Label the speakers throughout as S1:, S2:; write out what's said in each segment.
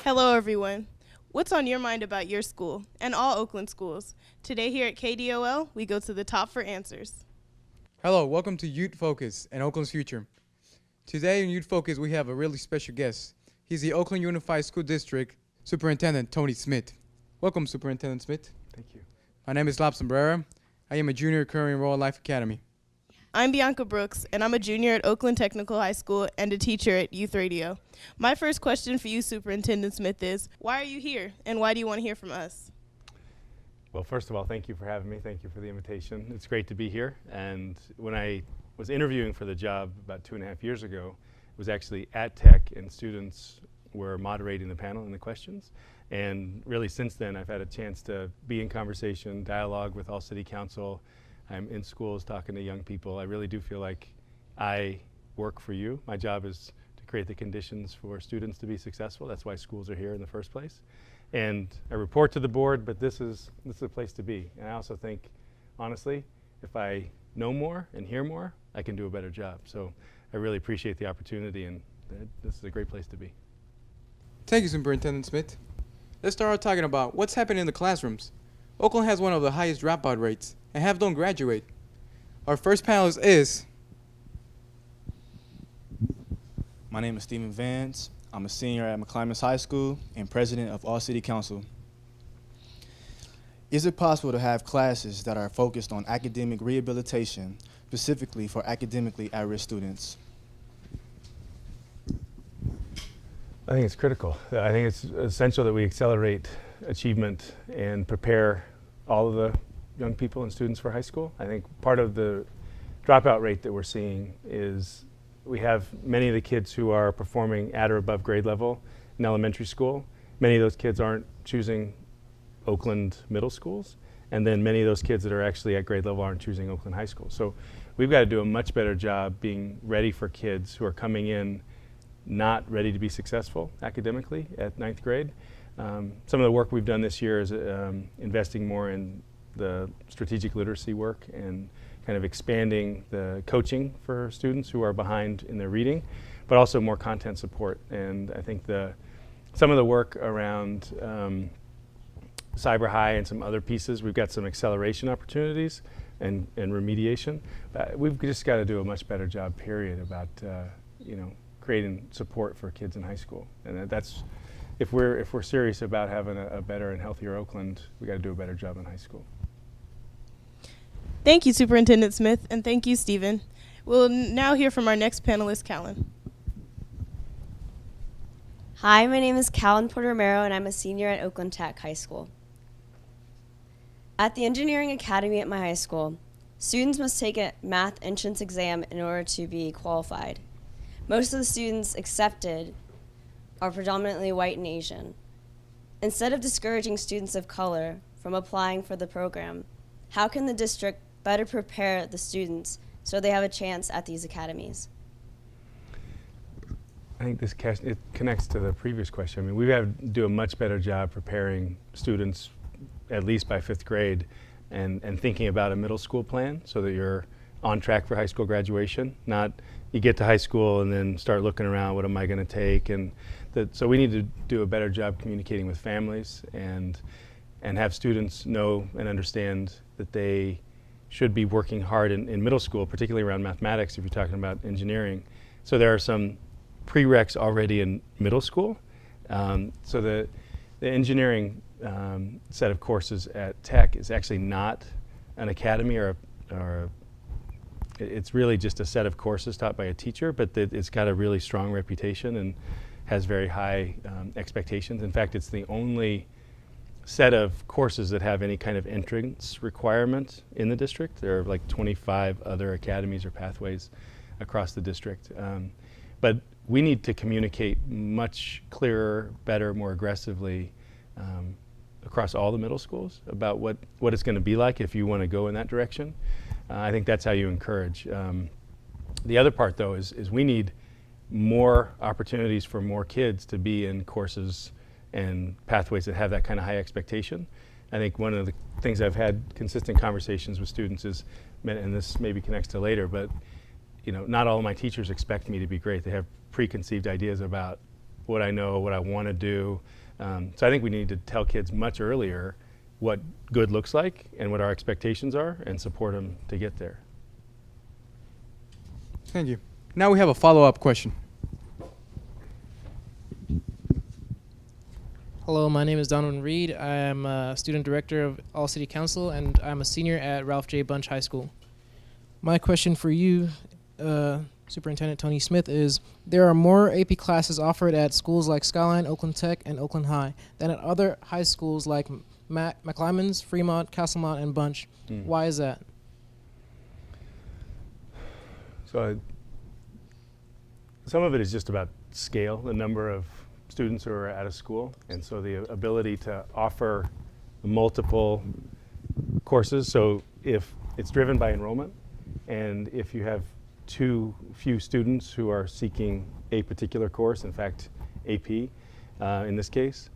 S1: Hello, everyone. What's on your mind about your school and all Oakland schools? Today here at KDOL, we go to the top for answers.
S2: Hello, welcome to Youth Focus and Oakland's Future. Today in Youth Focus, we have a really special guest. He's the Oakland Unified School District Superintendent, Tony Smith. Welcome, Superintendent Smith.
S3: Thank you.
S2: My name is Lab Sombrera. I am a junior currently enrolled at Life Academy.
S1: I'm Bianca Brooks, and I'm a junior at Oakland Technical High School and a teacher at Youth Radio. My first question for you, Superintendent Smith, is why are you here, and why do you want to hear from us?
S3: Well, first of all, thank you for having me. Thank you for the invitation. It's great to be here. And when I was interviewing for the job about 2.5 years ago, it was actually at Tech, and students were moderating the panel and the questions. And really since then, I've had a chance to be in conversation, dialogue with all city council. I'm in schools talking to young people. I really do feel like I work for you. My job is to create the conditions for students to be successful. That's why schools are here in the first place. And I report to the board, but this is a place to be. And I also think, honestly, if I know more and hear more, I can do a better job. So I really appreciate the opportunity, and this is a great place to be.
S2: Thank you, Superintendent Smith. Let's start out talking about what's happening in the classrooms. Oakland has one of the highest dropout rates, and half don't graduate. Our first panelist is...
S4: My name is Stephen Vance. I'm a senior at McClymonds High School and president of All City Council. Is it possible to have classes that are focused on academic rehabilitation, specifically for academically at-risk students?
S3: I think it's critical. I think it's essential that we accelerate achievement and prepare all of the young people and students for high school. I think part of the dropout rate that we're seeing is we have many of the kids who are performing at or above grade level in elementary school. Many of those kids aren't choosing Oakland middle schools, and then many of those kids that are actually at grade level aren't choosing Oakland high school. So we've got to do a much better job being ready for kids who are coming in not ready to be successful academically at 9th grade. Some of the work we've done this year is investing more in the strategic literacy work and kind of expanding the coaching for students who are behind in their reading, but also more content support. And I think some of the work around Cyber High and some other pieces, we've got some acceleration opportunities and remediation. We've just got to do a much better job, period, about creating support for kids in high school. And that's, if we're serious about having a better and healthier Oakland, we got to do a better job in high school.
S1: Thank you, Superintendent Smith, and thank you, Stephen. We'll now hear from our next panelist, Callan.
S5: Hi, my name is Callan Porter-Romero, and I'm a senior at Oakland Tech High School. At the Engineering Academy at my high school, students must take a math entrance exam in order to be qualified. Most of the students accepted are predominantly white and Asian. Instead of discouraging students of color from applying for the program, how can the district better prepare the students so they have a chance at these academies?
S3: I think it connects to the previous question. I mean, we've got to do a much better job preparing students, at least by 5th grade, and thinking about a middle school plan so that you're on track for high school graduation, not you get to high school and then start looking around, what am I going to take? So we need to do a better job communicating with families and have students know and understand that they should be working hard in middle school, particularly around mathematics if you're talking about engineering. So there are some prereqs already in middle school. So the engineering set of courses at Tech is actually not an academy it's really just a set of courses taught by a teacher, but it's got a really strong reputation and has very high expectations. In fact, it's the only set of courses that have any kind of entrance requirement in the district. There are like 25 other academies or pathways across the district. But we need to communicate much clearer, better, more aggressively across all the middle schools about what it's going to be like if you want to go in that direction. I think that's how you encourage. The other part, though, is we need more opportunities for more kids to be in courses and pathways that have that kind of high expectation. I think one of the things I've had consistent conversations with students is, and this maybe connects to later, but not all of my teachers expect me to be great. They have preconceived ideas about what I know, what I want to do. So I think we need to tell kids much earlier what good looks like and what our expectations are and support them to get there.
S2: Thank you. Now we have a follow-up question.
S6: Hello, my name is Donovan Reed. I am a student director of All City Council, and I'm a senior at Ralph J. Bunch High School. My question for you, Superintendent Tony Smith, is there are more AP classes offered at schools like Skyline, Oakland Tech, and Oakland High than at other high schools like McClymonds, Fremont, Castlemont, and Bunch. Why is that?
S3: So some of it is just about scale, the number of students who are at a school, and so the ability to offer multiple courses. So if it's driven by enrollment, and if you have too few students who are seeking a particular course, in fact AP in this case,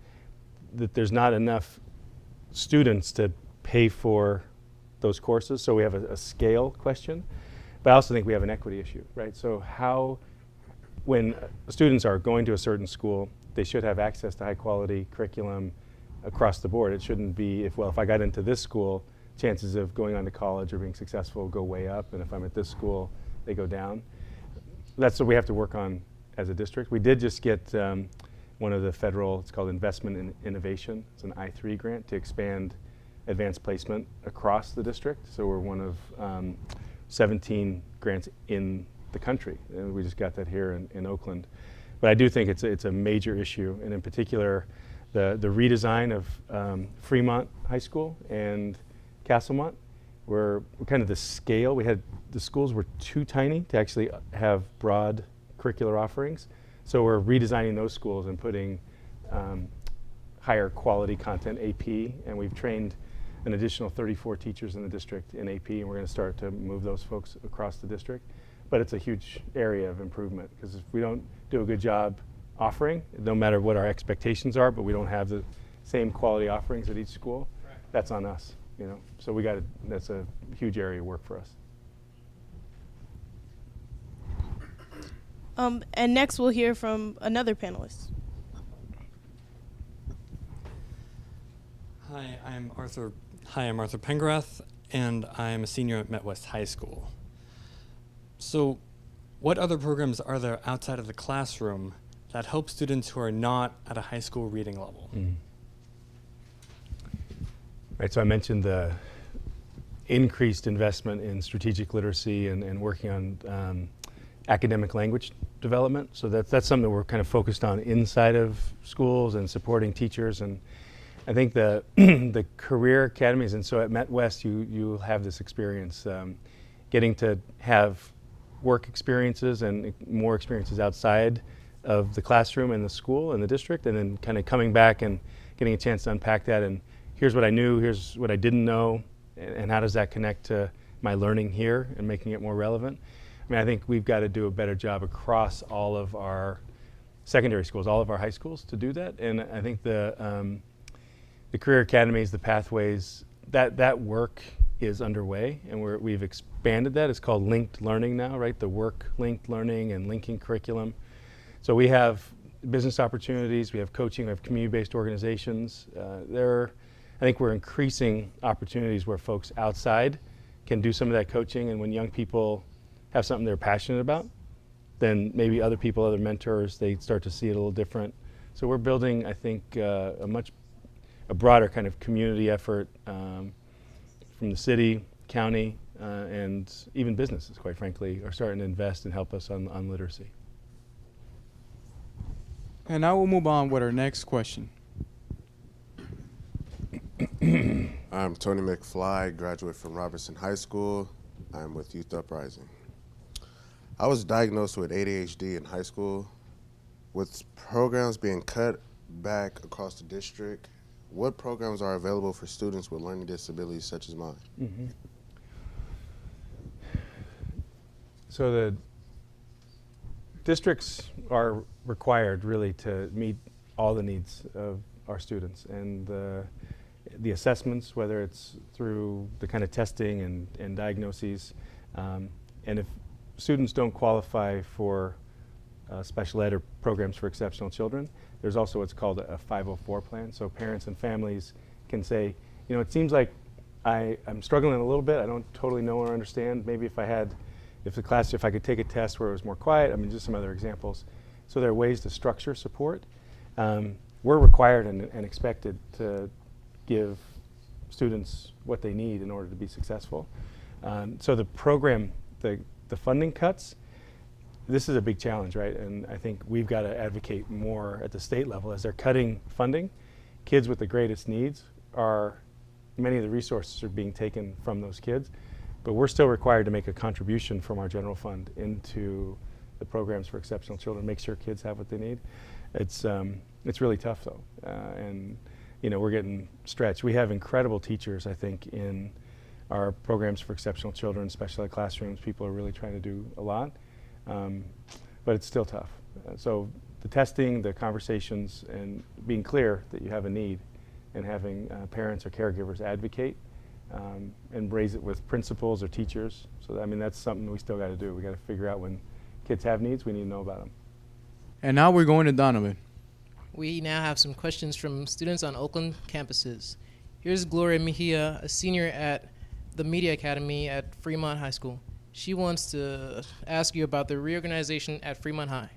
S3: that there's not enough students to pay for those courses. So we have a scale question, but I also think we have an equity issue, right? So how, when students are going to a certain school, they should have access to high quality curriculum across the board. It shouldn't be, if I got into this school, chances of going on to college or being successful go way up, and if I'm at this school, they go down. That's what we have to work on as a district. We did just get one of the federal, it's called Investment in Innovation. It's an I-3 grant to expand advanced placement across the district. So we're one of 17 grants in the country, and we just got that here in Oakland. But I do think it's a major issue, and in particular, the redesign of Fremont High School and Castlemont, where kind of the scale, the schools were too tiny to actually have broad curricular offerings. So we're redesigning those schools and putting higher quality content AP, and we've trained an additional 34 teachers in the district in AP, and we're going to start to move those folks across the district. But it's a huge area of improvement, because if we don't do a good job offering, no matter what our expectations are, but we don't have the same quality offerings at each school, that's on us, So that's a huge area of work for us.
S1: And next we'll hear from another panelist.
S7: Hi, I'm Arthur Pengrath, and I'm a senior at Met West High School. So what other programs are there outside of the classroom that help students who are not at a high school reading level?
S3: Right, so I mentioned the increased investment in strategic literacy and working on academic language development. So that's something that we're kind of focused on inside of schools and supporting teachers. And I think the the career academies, and so at Met West you have this experience, getting to have work experiences and more experiences outside of the classroom and the school and the district, and then kind of coming back and getting a chance to unpack that, and here's what I knew, here's what I didn't know, and how does that connect to my learning here and making it more relevant. I mean, I think we've got to do a better job across all of our secondary schools, all of our high schools, to do that. And I think the career academies, the pathways, that work is underway, and we've expanded that. It's called linked learning now, right? The work linked learning and linking curriculum. So we have business opportunities, we have coaching, we have community-based organizations. I think we're increasing opportunities where folks outside can do some of that coaching, and when young people have something they're passionate about, then maybe other people, other mentors, they start to see it a little different. So we're building, I think, a broader kind of community effort from the city, county, and even businesses, quite frankly, are starting to invest and help us on literacy.
S2: And now we'll move on with our next question.
S8: I'm Tony McFly, graduate from Robertson High School. I'm with Youth Uprising. I was diagnosed with ADHD in high school. With programs being cut back across the district, what programs are available for students with learning disabilities such as mine?
S3: So the districts are required really to meet all the needs of our students, and the assessments, whether it's through the kind of testing and diagnoses, and if students don't qualify for special ed or programs for exceptional children. There's also what's called a 504 plan. So parents and families can say, you know, it seems like I'm struggling a little bit. I don't totally know or understand. Maybe if I could take a test where it was more quiet. I mean, just some other examples. So there are ways to structure support. We're required and expected to give students what they need in order to be successful. So the program, the funding cuts, this is a big challenge, right? And I think we've got to advocate more at the state level as they're cutting funding. Kids with the greatest needs many of the resources are being taken from those kids, but we're still required to make a contribution from our general fund into the programs for exceptional children, make sure kids have what they need. It's really tough though, and you know, we're getting stretched. We have incredible teachers, I think, in our programs for exceptional children, special ed classrooms. People are really trying to do a lot, but it's still tough. So the testing, the conversations, and being clear that you have a need, and having parents or caregivers advocate and raise it with principals or teachers. So I mean, that's something we still got to do. We got to figure out when kids have needs, we need to know about them.
S2: And now we're going to Donovan.
S6: We now have some questions from students on Oakland campuses. Here's Gloria Mejia, a senior at the Media Academy at Fremont High School. She wants to ask you about the reorganization at Fremont High.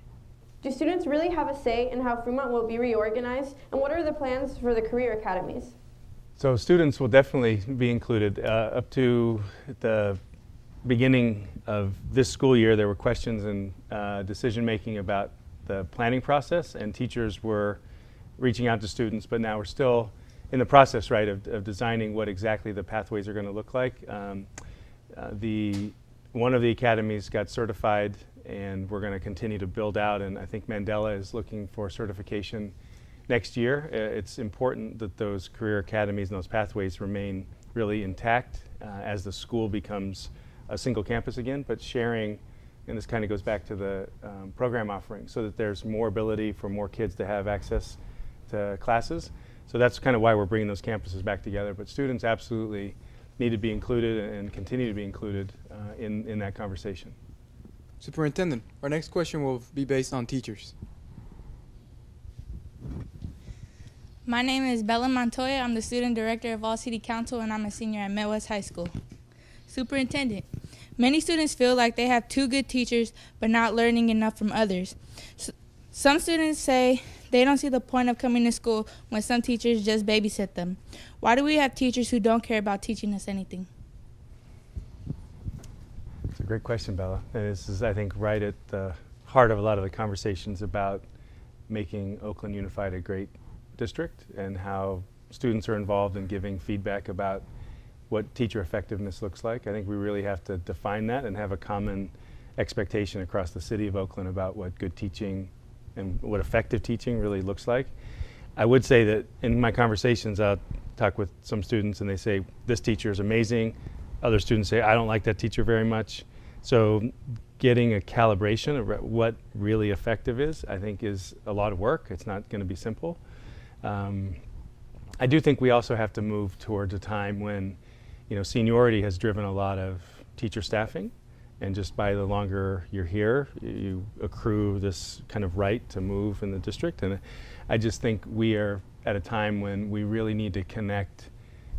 S9: Do students really have a say in how Fremont will be reorganized, and what are the plans for the career academies?
S3: So students will definitely be included. Up to the beginning of this school year, there were questions and decision making about the planning process, and teachers were reaching out to students, but now we're still in the process, right, of designing what exactly the pathways are going to look like. One of the academies got certified, and we're going to continue to build out, and I think Mandela is looking for certification next year. It's important that those career academies and those pathways remain really intact as the school becomes a single campus again, but sharing, and this kind of goes back to the program offering, so that there's more ability for more kids to have access to classes. So that's kind of why we're bringing those campuses back together. But students absolutely need to be included and continue to be included in that conversation.
S2: Superintendent, our next question will be based on teachers.
S10: My name is Bella Montoya. I'm the student director of All City Council, and I'm a senior at Midwest High School. Superintendent, many students feel like they have two good teachers but not learning enough from others. Some students say they don't see the point of coming to school when some teachers just babysit them. Why do we have teachers who don't care about teaching us anything?
S3: It's a great question, Bella. And this is, I think, right at the heart of a lot of the conversations about making Oakland Unified a great district and how students are involved in giving feedback about what teacher effectiveness looks like. I think we really have to define that and have a common expectation across the city of Oakland about what good teaching and what effective teaching really looks like. I would say that in my conversations, I'll talk with some students and they say, this teacher is amazing. Other students say, I don't like that teacher very much. So getting a calibration of what really effective is, I think, is a lot of work. It's not going to be simple. I do think we also have to move towards a time when, you know, seniority has driven a lot of teacher staffing, and just by the longer you're here, you accrue this kind of right to move in the district. And I just think we are at a time when we really need to connect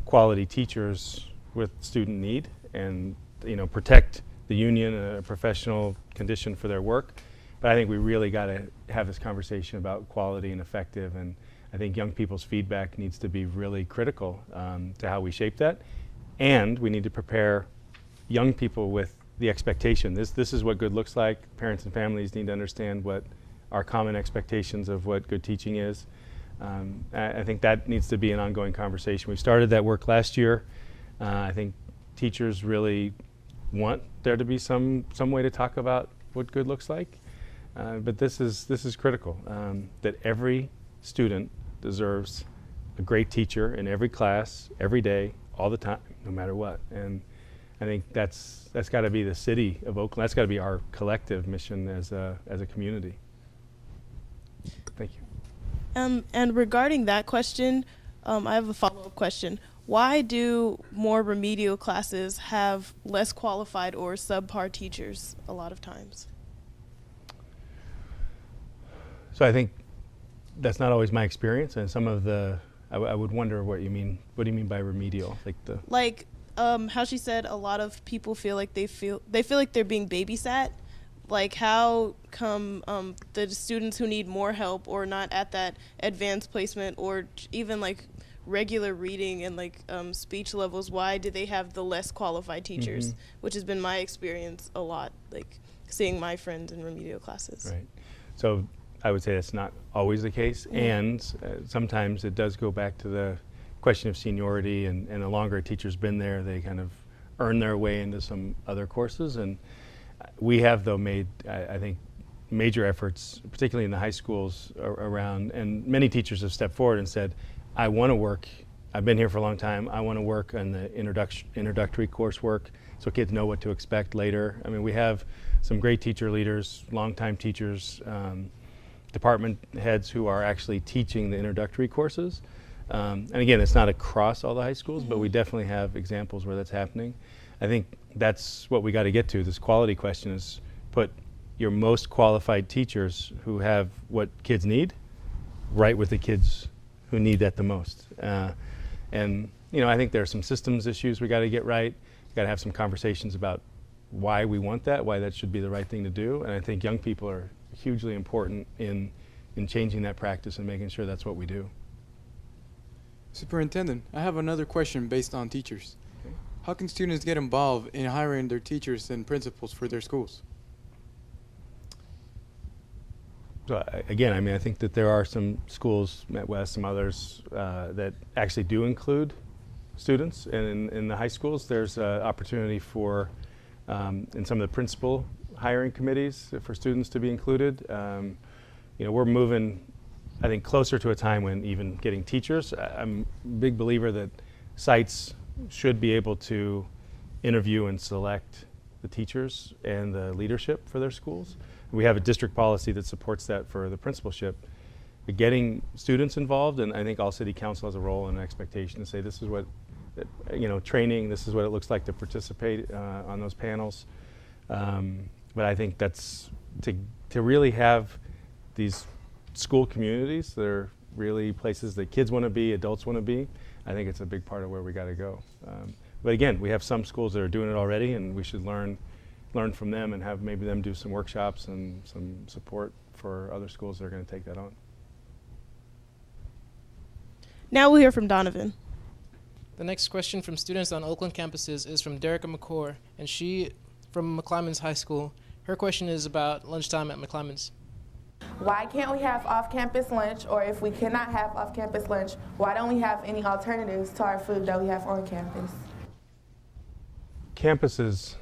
S3: quality teachers with student need, and, you know, protect the union, a professional condition for their work. But I think we really got to have this conversation about quality and effective, and I think young people's feedback needs to be really critical to how we shape that. And we need to prepare young people with the expectation. This is what good looks like. Parents and families need to understand what our common expectations of what good teaching is. I think that needs to be an ongoing conversation. We started that work last year. I think teachers really want there to be some way to talk about what good looks like. But this is critical, that every student deserves a great teacher in every class, every day, all the time, no matter what. And I think that's got to be the city of Oakland. That's got to be our collective mission as a community. Thank you.
S1: And regarding that question, I have a follow-up question. Why do more remedial classes have less qualified or subpar teachers a lot of times?
S3: So I think that's not always my experience, and some of the I would wonder what you mean. What do you mean by remedial?
S1: Like how she said a lot of people feel like they feel like they're being babysat. Like how come the students who need more help or not at that advanced placement or even like regular reading and like speech levels, why do they have the less qualified teachers? Which has been my experience a lot, like seeing my friends in remedial classes.
S3: Right. So I would say that's not always the case, and sometimes it does go back to the question of seniority, and the longer a teacher's been there, they kind of earn their way into some other courses. And we have, though, made, I think, major efforts, particularly in the high schools around, and many teachers have stepped forward and said, I want to work, I've been here for a long time, I want to work on the introductory coursework so kids know what to expect later. I mean, we have some great teacher leaders, longtime teachers, department heads who are actually teaching the introductory courses. And again, it's not across all the high schools, but we definitely have examples where that's happening. I think that's what we got to get to. This quality question is put your most qualified teachers who have what kids need right with the kids who need that the most. And I think there are some systems issues we got to get right. We got to have some conversations about why we want that, why that should be the right thing to do. And I think young people are hugely important in changing that practice and making sure that's what we do.
S2: Superintendent, I have another question based on teachers. Okay. How can students get involved in hiring their teachers and principals for their schools?
S3: So again, I think that there are some schools, Met West, some others, that actually do include students. And in the high schools, there's an opportunity for, in some of the principal hiring committees for students to be included. We're moving, I think, closer to a time when even getting teachers. I'm a big believer that sites should be able to interview and select the teachers and the leadership for their schools. We have a district policy that supports that for the principalship. But getting students involved, and I think all city council has a role and an expectation to say this is what, training, this is what it looks like to participate on those panels. But I think that's to really have these school communities that are really places that kids want to be, adults want to be. I think it's a big part of where we got to go. But again, we have some schools that are doing it already, and we should learn from them and have maybe them do some workshops and some support for other schools that are going to take that on.
S1: Now we'll hear from Donovan.
S6: The next question from students on Oakland campuses is from Derica McCord, and she from McClymonds High School. Her question is about lunchtime at McClymonds.
S11: Why can't we have off-campus lunch, or if we cannot have off-campus lunch, why don't we have any alternatives to our food that we have on campus?
S3: Campuses,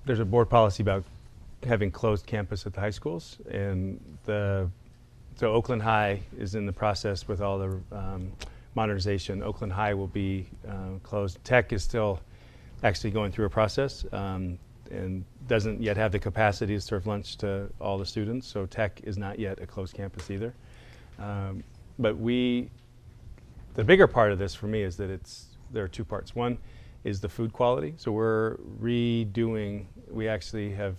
S3: there's a board policy about having closed campus at the high schools, and so Oakland High is in the process with all the modernization. Oakland High will be closed. Tech is still actually going through a process and doesn't yet have the capacity to serve lunch to all the students, so Tech is not yet a closed campus either. But the bigger part of this for me is that there are two parts. One is the food quality. So we actually have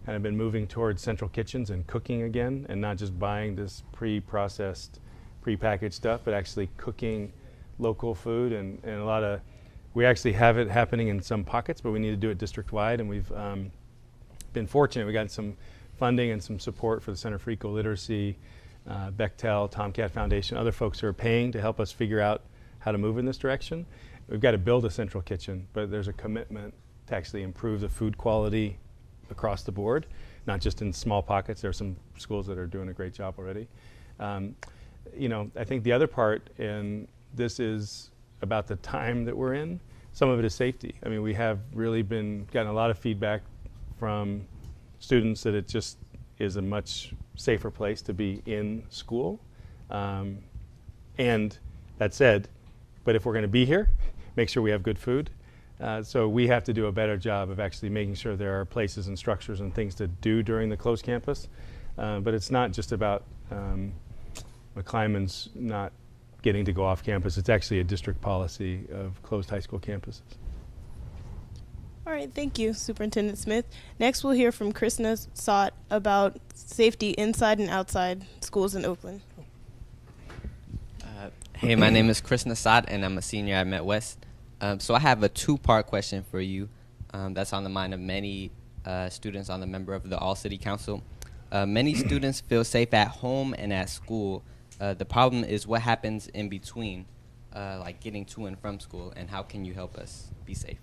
S3: kind of been moving towards central kitchens and cooking again, and not just buying this pre-processed, pre-packaged stuff, but actually cooking local food and we actually have it happening in some pockets, but we need to do it district-wide, and we've been fortunate. We got some funding and some support for the Center for Eco-Literacy, Bechtel, Tomcat Foundation, other folks who are paying to help us figure out how to move in this direction. We've got to build a central kitchen, but there's a commitment to actually improve the food quality across the board, not just in small pockets. There are some schools that are doing a great job already. I think the other part, and this is about the time that we're in, some of it is safety. I mean, we have really gotten a lot of feedback from students that it just is a much safer place to be in school. And that said, but if we're going to be here, make sure we have good food. So we have to do a better job of actually making sure there are places and structures and things to do during the closed campus. But it's not just about McClymonds not getting to go off campus. It's actually a district policy of closed high school campuses.
S1: All right, thank you, Superintendent Smith. Next, we'll hear from Krishna Sott about safety inside and outside schools in Oakland.
S12: Hey, my name is Krishna Sott, and I'm a senior at Met West. So I have a two-part question for you that's on the mind of many students on the member of the All-City Council. Many students feel safe at home and at school. The problem is what happens in between, like getting to and from school, and how can you help us be safe?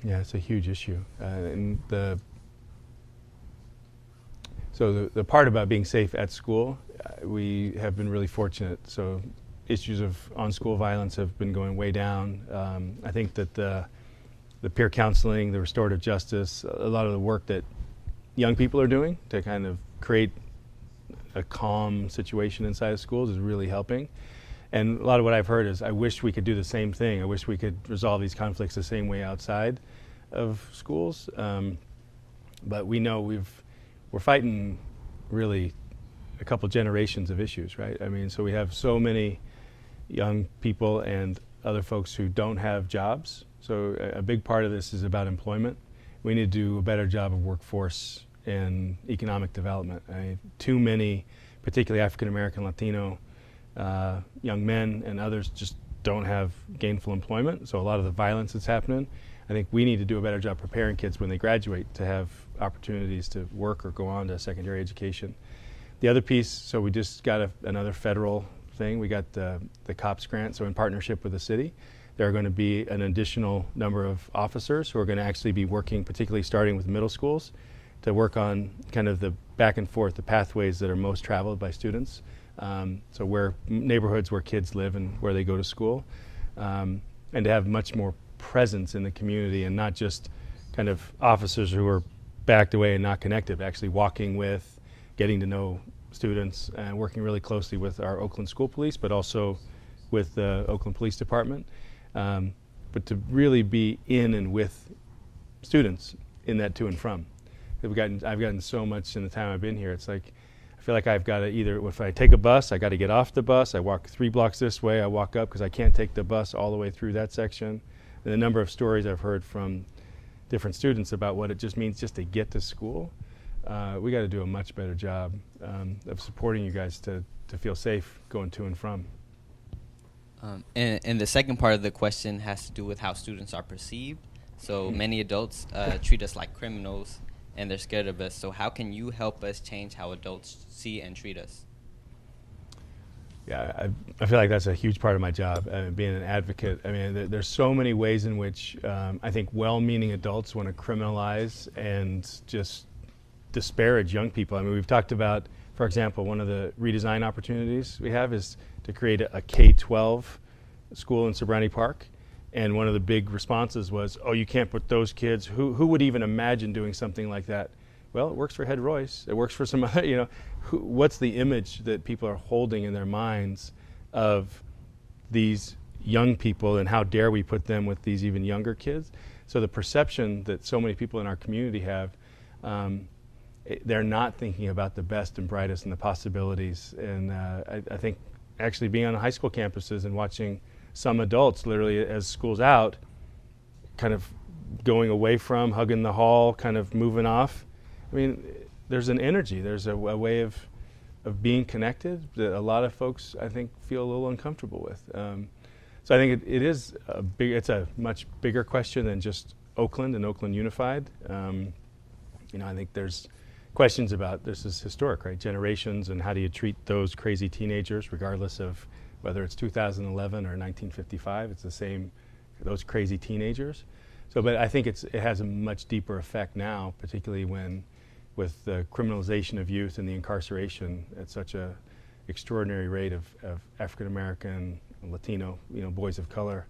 S3: Yeah, it's a huge issue. And the part about being safe at school, we have been really fortunate. So issues of on-school violence have been going way down. I think that the peer counseling, the restorative justice, a lot of the work that young people are doing to kind of create a calm situation inside of schools is really helping. And a lot of what I've heard is, I wish we could do the same thing. I wish we could resolve these conflicts the same way outside of schools. But we know we're fighting really a couple generations of issues, right? I mean, so we have so many young people and other folks who don't have jobs. So a big part of this is about employment. We need to do a better job of workforce and economic development. Too many, particularly African American, Latino young men and others just don't have gainful employment. So a lot of the violence that's happening, I think we need to do a better job preparing kids when they graduate to have opportunities to work or go on to secondary education. The other piece, so we just got another federal thing. We got the COPS grant. So in partnership with the city, there are going to be an additional number of officers who are going to actually be working, particularly starting with middle schools, to work on kind of the back and forth, the pathways that are most traveled by students. So where neighborhoods where kids live and where they go to school, and to have much more presence in the community and not just kind of officers who are backed away and not connected, actually walking with, getting to know students and working really closely with our Oakland School Police, but also with the Oakland Police Department. But to really be in and with students in that to and from. I've gotten so much in the time I've been here. It's like, I feel like I've got to either, if I take a bus, I got to get off the bus, I walk 3 blocks this way, I walk up because I can't take the bus all the way through that section. And the number of stories I've heard from different students about what it just means just to get to school. We got to do a much better job of supporting you guys to feel safe going to and from.
S12: And the second part of the question has to do with how students are perceived. So many adults treat us like criminals, and they're scared of us. So how can you help us change how adults see and treat us?
S3: Yeah, I feel like that's a huge part of my job, being an advocate. I mean, there's so many ways in which I think well-meaning adults want to criminalize and just disparage young people. I mean, we've talked about, for example, one of the redesign opportunities we have is to create a K-12 school in Sobrani Park. And one of the big responses was, oh, you can't put those kids, who would even imagine doing something like that? Well, it works for Head Royce. It works for some other, what's the image that people are holding in their minds of these young people, and how dare we put them with these even younger kids? So the perception that so many people in our community have, they're not thinking about the best and brightest and the possibilities. And I think actually being on high school campuses and watching some adults literally as school's out, kind of going away from, hugging the hall, kind of moving off. I mean, there's an energy, there's a way of being connected that a lot of folks, I think, feel a little uncomfortable with. So I think it's a much bigger question than just Oakland and Oakland Unified. I think there's questions about, this is historic, right? Generations, and how do you treat those crazy teenagers, regardless of whether it's 2011 or 1955, it's the same, those crazy teenagers. So, but I think it has a much deeper effect now, particularly with the criminalization of youth and the incarceration at such a extraordinary rate of African American, Latino, boys of color.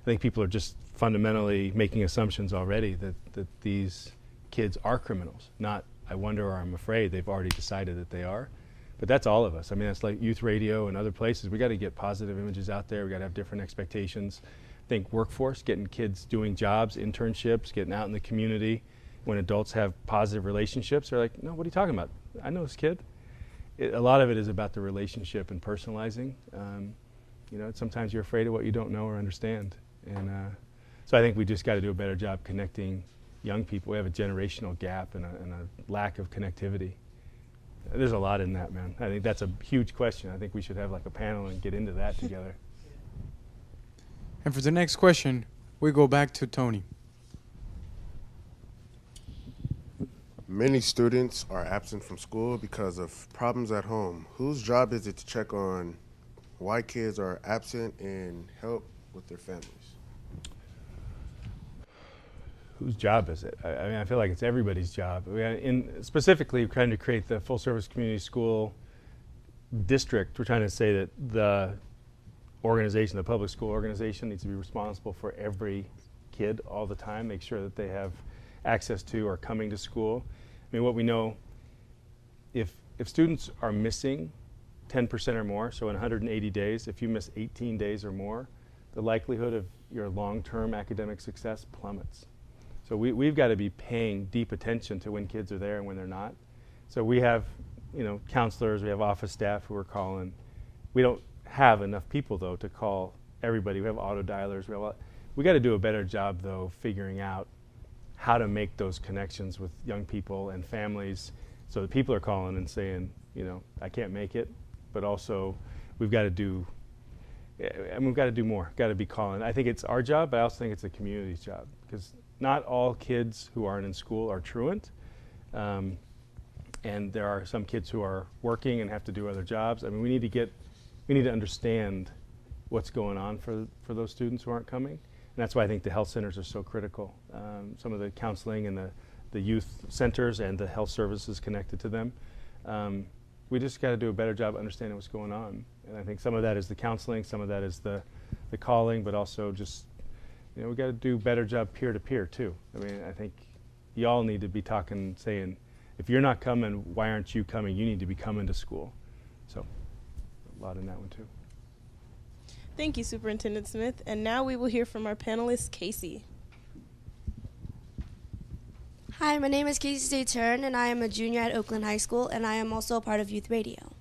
S3: I think people are just fundamentally making assumptions already that these kids are criminals, not I wonder or I'm afraid. They've already decided that they are. But that's all of us. I mean, that's like youth radio and other places. We got to get positive images out there. We got to have different expectations. I think workforce, getting kids doing jobs, internships, getting out in the community. When adults have positive relationships, they're like, no, what are you talking about? I know this kid. A lot of it is about the relationship and personalizing. Sometimes you're afraid of what you don't know or understand. And So I think we just got to do a better job connecting young people. We have a generational gap and a lack of connectivity. There's a lot in that, man. I think that's a huge question. I think we should have like a panel and get into that together.
S2: And for the next question, we go back to Tony.
S8: Many students are absent from school because of problems at home. Whose job is it to check on why kids are absent and help with their families?
S3: Whose job is it? I mean, I feel like it's everybody's job. Specifically, we're trying to create the full-service community school district. We're trying to say that the organization, the public school organization, needs to be responsible for every kid all the time, make sure that they have access to or coming to school. I mean, what we know, if students are missing 10% or more, so in 180 days, if you miss 18 days or more, the likelihood of your long-term academic success plummets. So we've got to be paying deep attention to when kids are there and when they're not. So we have, counselors, we have office staff who are calling. We don't have enough people, though, to call everybody. We have auto dialers. We got to do a better job, though, figuring out how to make those connections with young people and families so that people are calling and saying, I can't make it, but also we've got to do more, got to be calling. I think it's our job, but I also think it's the community's job, because not all kids who aren't in school are truant, and there are some kids who are working and have to do other jobs. I mean, we need to understand what's going on for those students who aren't coming, and that's why I think the health centers are so critical. Some of the counseling and the youth centers and the health services connected to them. We just got to do a better job understanding what's going on, and I think some of that is the counseling, some of that is the calling, but also just we got to do a better job peer-to-peer, too. I mean, I think y'all need to be talking, saying, if you're not coming, why aren't you coming? You need to be coming to school. So, a lot in that one, too.
S1: Thank you, Superintendent Smith. And now we will hear from our panelist, Casey.
S13: Hi, my name is Casey Stay-Turn, and I am a junior at Oakland High School, and I am also a part of Youth Radio.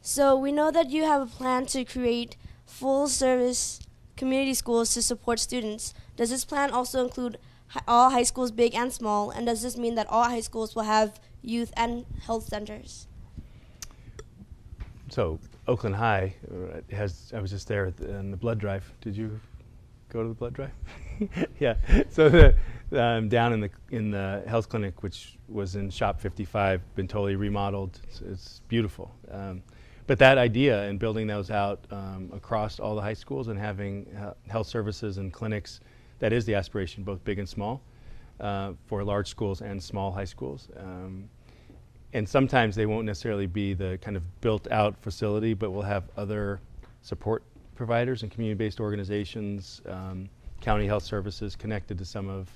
S13: So we know that you have a plan to create full-service community schools to support students. Does this plan also include all high schools, big and small? And does this mean that all high schools will have youth and health centers?
S3: So Oakland High I was just there in the blood drive. Did you go to the blood drive? Yeah. So down in the health clinic, which was in Shop 55, been totally remodeled. It's beautiful. But that idea and building those out across all the high schools and having health services and clinics, that is the aspiration, both big and small, for large schools and small high schools. And sometimes they won't necessarily be the kind of built-out facility, but we'll have other support providers and community-based organizations, county health services connected to some of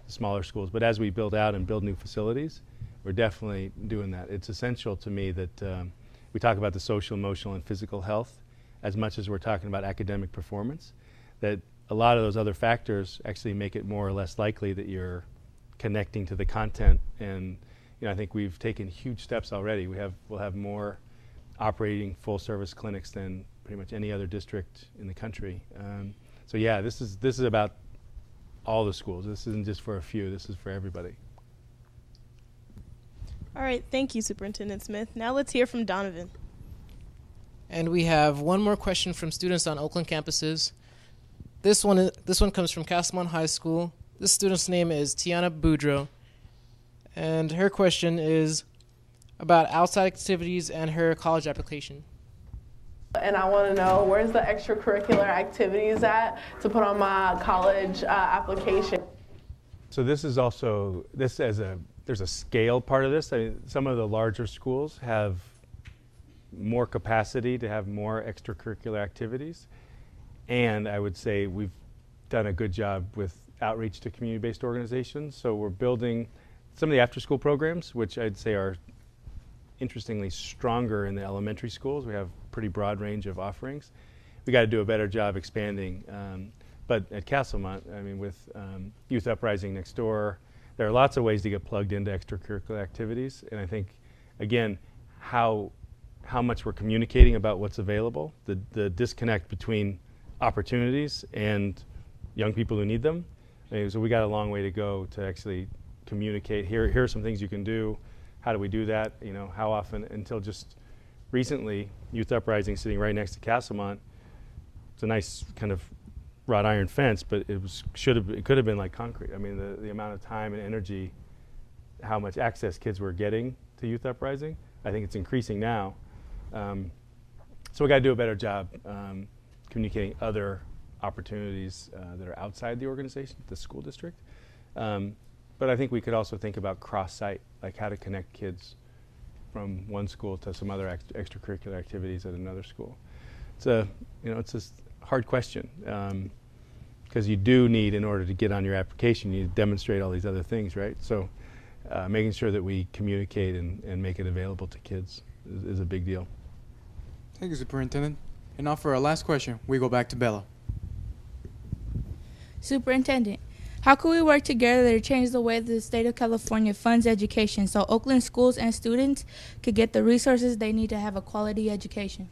S3: the smaller schools. But as we build out and build new facilities, we're definitely doing that. It's essential to me that we talk about the social, emotional, and physical health as much as we're talking about academic performance, that a lot of those other factors actually make it more or less likely that you're connecting to the content. And I think we've taken huge steps already. We'll have more operating full-service clinics than pretty much any other district in the country. So yeah, this is about all the schools. This isn't just for a few. This is for everybody.
S1: All right, thank you, Superintendent Smith. Now let's hear from Donovan.
S6: And we have one more question from students on Oakland campuses. This one comes from Castlemont High School. This student's name is Tiana Boudreau. And her question is about outside activities and her college application.
S11: And I want to know, where's the extracurricular activities at to put on my college application?
S3: So this is also, there's a scale part of this. I mean, some of the larger schools have more capacity to have more extracurricular activities. And I would say we've done a good job with outreach to community-based organizations. So we're building some of the after-school programs, which I'd say are interestingly stronger in the elementary schools. We have a pretty broad range of offerings. We got to do a better job expanding. But at Castlemont, I mean, with Youth Uprising next door, there are lots of ways to get plugged into extracurricular activities. And I think, again, how much we're communicating about what's available, the disconnect between opportunities and young people who need them. So we got a long way to go to actually communicate. Here are some things you can do. How do we do that? You know, how often? Until just recently, Youth Uprising sitting right next to Castlemont. It's a nice kind of wrought iron fence, but it could have been like concrete. I mean, the amount of time and energy, how much access kids were getting to Youth Uprising, I think it's increasing now. So we got to do a better job communicating other opportunities that are outside the organization, the school district. But I think we could also think about cross-site, like how to connect kids from one school to some other extracurricular activities at another school. It's a hard question because you do need, in order to get on your application, you need to demonstrate all these other things, right? So making sure that we communicate and make it available to kids is a big deal.
S2: Thank you, Superintendent. And now for our last question, we go back to Bella.
S10: Superintendent, how can we work together to change the way the state of California funds education so Oakland schools and students could get the resources they need to have a quality education?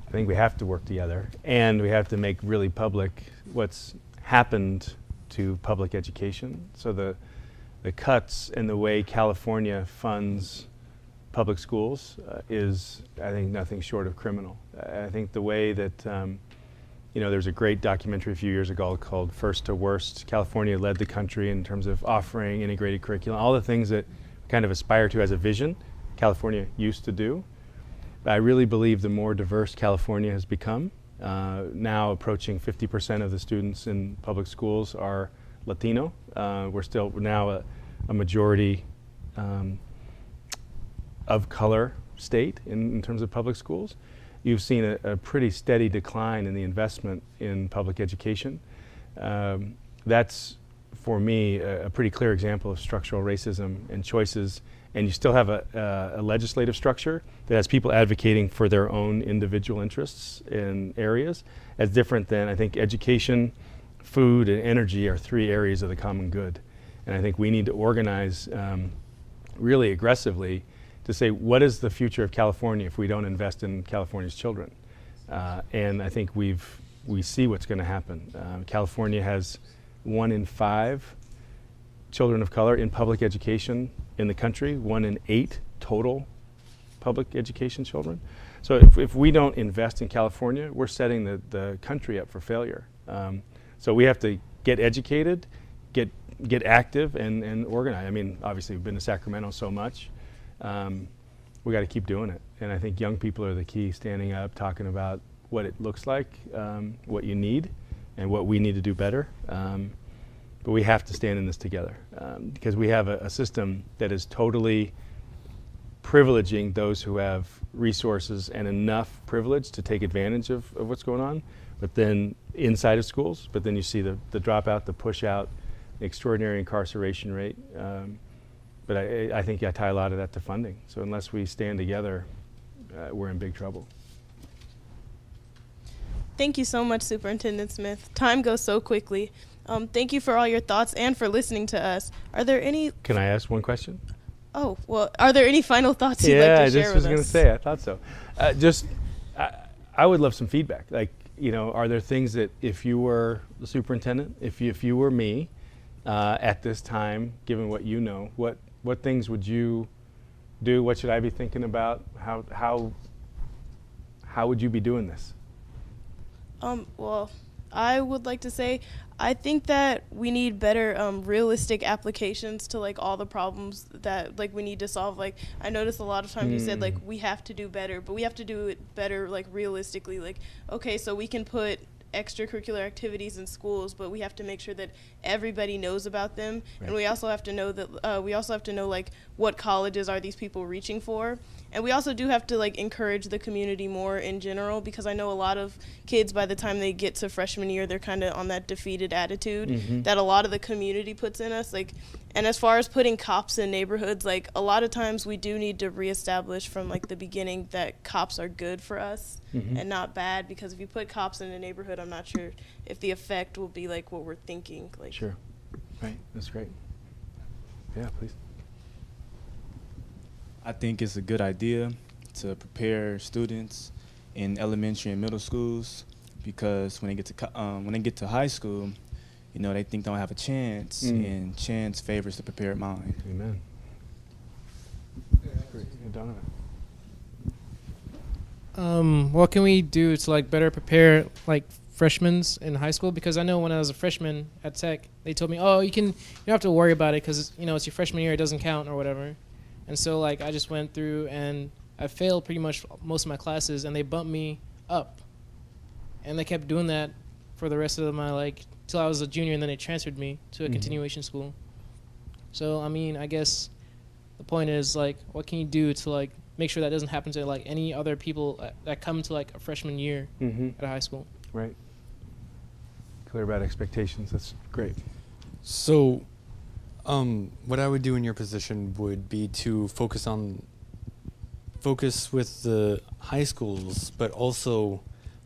S3: I think we have to work together, and we have to make really public what's happened to public education. So the cuts and the way California funds public schools is, I think, nothing short of criminal. I think the way that there's a great documentary a few years ago called First to Worst. California led the country in terms of offering integrated curriculum, all the things that we kind of aspire to as a vision, California used to do. But I really believe the more diverse California has become, now approaching 50% of the students in public schools are Latino. We're still now a majority of color state in terms of public schools. You've seen a pretty steady decline in the investment in public education. That's, for me, a pretty clear example of structural racism and choices. And you still have a legislative structure that has people advocating for their own individual interests in areas. As different than, I think, education, food, and energy are three areas of the common good. And I think we need to organize really aggressively to say, what is the future of California if we don't invest in California's children? And I think we see what's going to happen. California has 1 in 5 children of color in public education in the country, 1 in 8 total public education children. So if we don't invest in California, we're setting the country up for failure. So we have to get educated, get active, and organize. I mean, obviously we've been to Sacramento so much. We got to keep doing it. And I think young people are the key, standing up, talking about what it looks like, what you need, and what we need to do better. But we have to stand in this together because we have a system that is totally privileging those who have resources and enough privilege to take advantage of what's going on, but then inside of schools. But then you see the dropout, the push out, the extraordinary incarceration rate. But I think I tie a lot of that to funding. So unless we stand together, we're in big trouble.
S1: Thank you so much, Superintendent Smith. Time goes so quickly. Thank you for all your thoughts and for listening to us. Are there any...
S3: Can I ask one question?
S1: Oh, well, are there any final thoughts you'd like to share with us?
S3: Yeah, I just was going to say, I thought so. I would love some feedback. Like, are there things that if you were the superintendent, if you were me at this time, given what you know, what things would you do? What should I be thinking about? How would you be doing this?
S1: Well, I would like to say I think that we need better realistic applications to like all the problems that like we need to solve. Like I noticed a lot of times you said like we have to do better, but we have to do it better like realistically. Like okay, so we can put extracurricular activities in schools, but we have to make sure that everybody knows about them, right. And we also have to know that like what colleges are these people reaching for, and we also do have to like encourage the community more in general, because I know a lot of kids by the time they get to freshman year they're kind of on that defeated attitude that a lot of the community puts in us. Like, and as far as putting cops in neighborhoods, like a lot of times we do need to reestablish from like the beginning that cops are good for us and not bad, because if you put cops in a neighborhood, I'm not sure if the effect will be like what we're thinking. Like,
S3: sure, right, that's great. Yeah, please.
S4: I think it's a good idea to prepare students in elementary and middle schools, because when they get to high school, they think they don't have a chance, and chance favors the prepared mind.
S3: Amen. Great. Donovan.
S6: What can we do to like better prepare like freshmen in high school? Because I know when I was a freshman at Tech, they told me, "Oh, you don't have to worry about it because it's your freshman year, it doesn't count or whatever." And so like I just went through and I failed pretty much most of my classes, and they bumped me up, and they kept doing that for the rest of my till I was a junior, and then they transferred me to a continuation school. So I mean, I guess the point is what can you do to make sure that doesn't happen to any other people that come to a freshman year at a high school?
S3: Right. Clear about expectations. That's great.
S7: So, what I would do in your position would be to focus with the high schools, but also,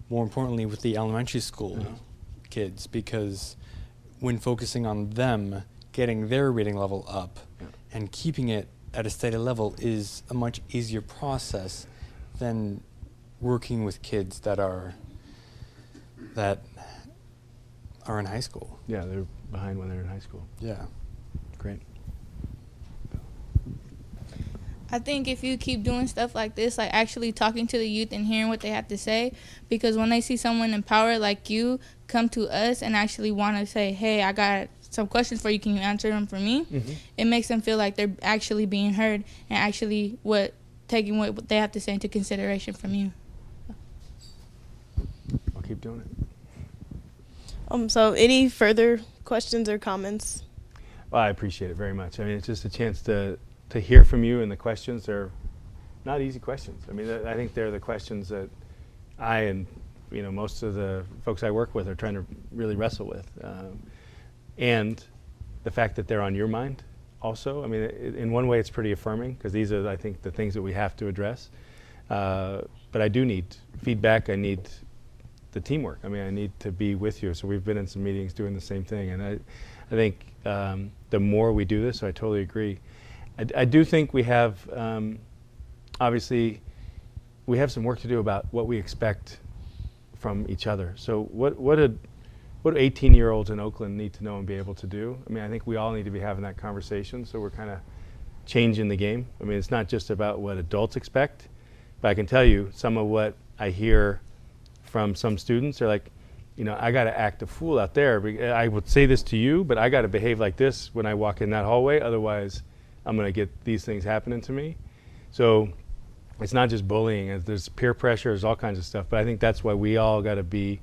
S7: more importantly, with the elementary school kids, because when focusing on them, getting their reading level up and keeping it at a steady level is a much easier process than working with kids that are in high school.
S3: Yeah, they're behind when they're in high school.
S7: Yeah.
S3: Great.
S10: I think if you keep doing stuff like this, actually talking to the youth and hearing what they have to say, because when they see someone in power like you come to us and actually want to say, hey, I got some questions for you, can you answer them for me? It makes them feel like they're actually being heard and actually taking what they have to say into consideration from you.
S3: I'll keep doing it.
S1: So any further questions or comments?
S3: Well, I appreciate it very much. I mean, it's just a chance to hear from you, and the questions are not easy questions. I mean, I think they're the questions that I and most of the folks I work with are trying to really wrestle with. And the fact that they're on your mind also, I mean, in one way it's pretty affirming, because these are, I think, the things that we have to address. But I do need feedback. I need the teamwork. I mean, I need to be with you. So we've been in some meetings doing the same thing. And I think the more we do this, I totally agree. I do think we have, obviously, we have some work to do about what we expect from each other. So what do 18-year-olds in Oakland need to know and be able to do? I mean, I think we all need to be having that conversation, so we're kind of changing the game. I mean, it's not just about what adults expect, but I can tell you some of what I hear from some students are like, I got to act a fool out there. I would say this to you, but I got to behave like this when I walk in that hallway, otherwise I'm going to get these things happening to me. So it's not just bullying. There's peer pressure, there's all kinds of stuff, but I think that's why we all got to be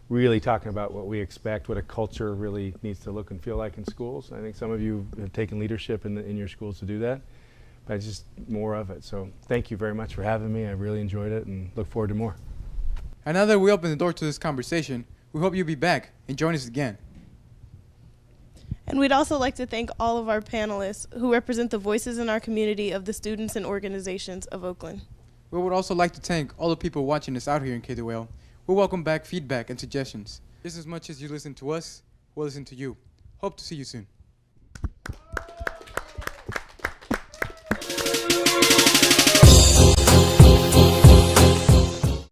S3: really talking about what we expect, what a culture really needs to look and feel like in schools. I think some of you have taken leadership in your schools to do that, but it's just more of it. So thank you very much for having me. I really enjoyed it and look forward to more.
S2: And now that we open the door to this conversation, we hope you'll be back and join us again.
S1: And we'd also like to thank all of our panelists who represent the voices in our community of the students and organizations of Oakland.
S2: We would also like to thank all the people watching us out here in KWL. We welcome back feedback and suggestions. Just as much as you listen to us, we'll listen to you. Hope to see you soon.